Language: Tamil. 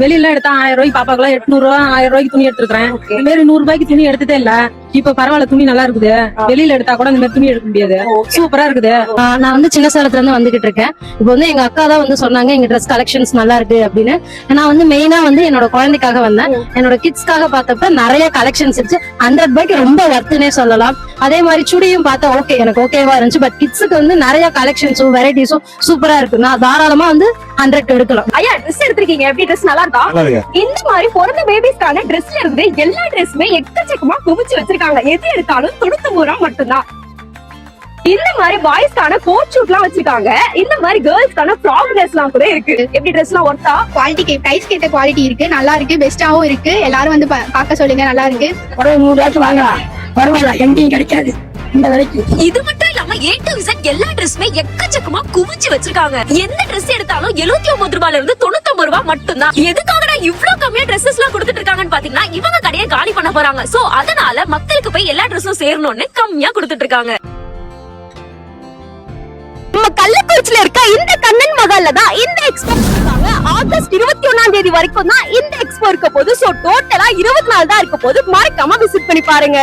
வெளியில எடுத்தா 1000 ரூபாய்க்கு பாப்பாக்குலாம் 800 ரூபா 1000 ரூபாய்க்கு துணி எடுத்துருக்கேன். இந்த மாதிரி 100 ரூபாய்க்கு துணி எடுத்ததே இல்ல. இப்ப பரவாயில்ல, துணி நல்லா இருக்குது. வெளியில எடுத்தா கூட இந்த மாதிரி துணி எடுக்க முடியாது. சூப்பரா இருக்குது. நான் வந்து சின்ன சேலத்துல இருந்து வந்துகிட்டு இருக்கேன். இப்போ வந்து எங்க அக்கா தான் வந்து சொன்னாங்க எங்க ட்ரெஸ் கலெக்ஷன்ஸ் நல்லா இருக்கு அப்படின்னு. நான் வந்து மெயினா வந்து என்னோட குழந்தைக்காக வந்தேன். என்னோட கிட்ஸ்க்காக பார்த்தப்ப நிறைய கலெக்ஷன்ஸ் இருந்துச்சு. 100 ரூபாய்க்கு ரொம்ப வர்த்துனே சொல்லலாம். அதே மாதிரி சுடியும் பார்த்தா ஓகே, எனக்கு ஓகேவா இருந்துச்சு. பட் கிட்ஸுக்கு வந்து நிறைய கலெக்ஷன்ஸும் வெரைட்டிஸும் சூப்பரா இருக்கு. நான் தாராளமா வந்து 100 எடுக்கலாம். ஐயா, ட்ரெஸ் எடுத்திருக்கீங்க, எப்படி ட்ரெஸ் நல்லா இருக்கா? இந்த மாதிரி பிறந்த பேபிஸ்க்கான ட்ரெஸ்ல இருந்து எல்லா ட்ரெஸ்ஸுமே எக்கச்சக்கமா குவிச்சு வச்சிருக்காங்க. எது எடுத்தாலும் 99 ரூபா மட்டும்தான். இந்த மாதிரி பாய்ஸ்க்கான கோட் ஷூட் எல்லாம் வச்சிருக்காங்க. இந்த மாதிரி கேர்ள்ஸ்க்கான ஃப்ராக் ட்ரெஸ் எல்லாம் கூட இருக்கு. எப்படி ட்ரெஸ் எல்லாம் ஒர்த்தா? குவாலிட்டி பிரைஸ் கேட்ட குவாலிட்டி இருக்கு, நல்லா இருக்கு, பெஸ்டாவும் இருக்கு. எல்லாரும் வந்து பார்க்க சொல்லுங்க, நல்லா இருக்கு. ஒரு 100 ரூபாய்க்கு வாங்கலாம், பரவாயில்ல, எங்கேயும் கிடைக்காது இந்த விலைக்கு. இது மட்டும் இல்லாம A to Z எல்லா ட்ரெஸ்ஸுமே எக்கச்சக்கமா குவிச்சு வச்சிருக்காங்க. எந்த ட்ரெஸ் எடுத்தாலும் 79 ரூபாயில இருந்து 99 ரூபாய் மட்டும்தான். எதுக்காக இவ்வளவு கம்மியா ட்ரெஸ்ஸஸ் எல்லாம் கொடுத்துட்டு இருக்காங்கன்னு பாத்தீங்கன்னா, இவங்க கடையை காலி பண்ண போறாங்க. சோ அதனால மக்களுக்கு போய் எல்லா ட்ரெஸ்ஸும் சேரணும்னு கம்மியா கொடுத்துட்டு இருக்காங்க. நம்ம கள்ளக்குறிச்சியில இருக்க இந்த கண்ணன் மகால்ல தான் இந்த எக்ஸ்போ இருக்காங்க. ஆகஸ்ட் 21ஆம் தேதி வரைக்கும் தான் இந்த எக்ஸ்போ இருக்க போது. சோ டோட்டலா 24 தான் இருக்க போது. மறக்காம விசிட் பண்ணி பாருங்க.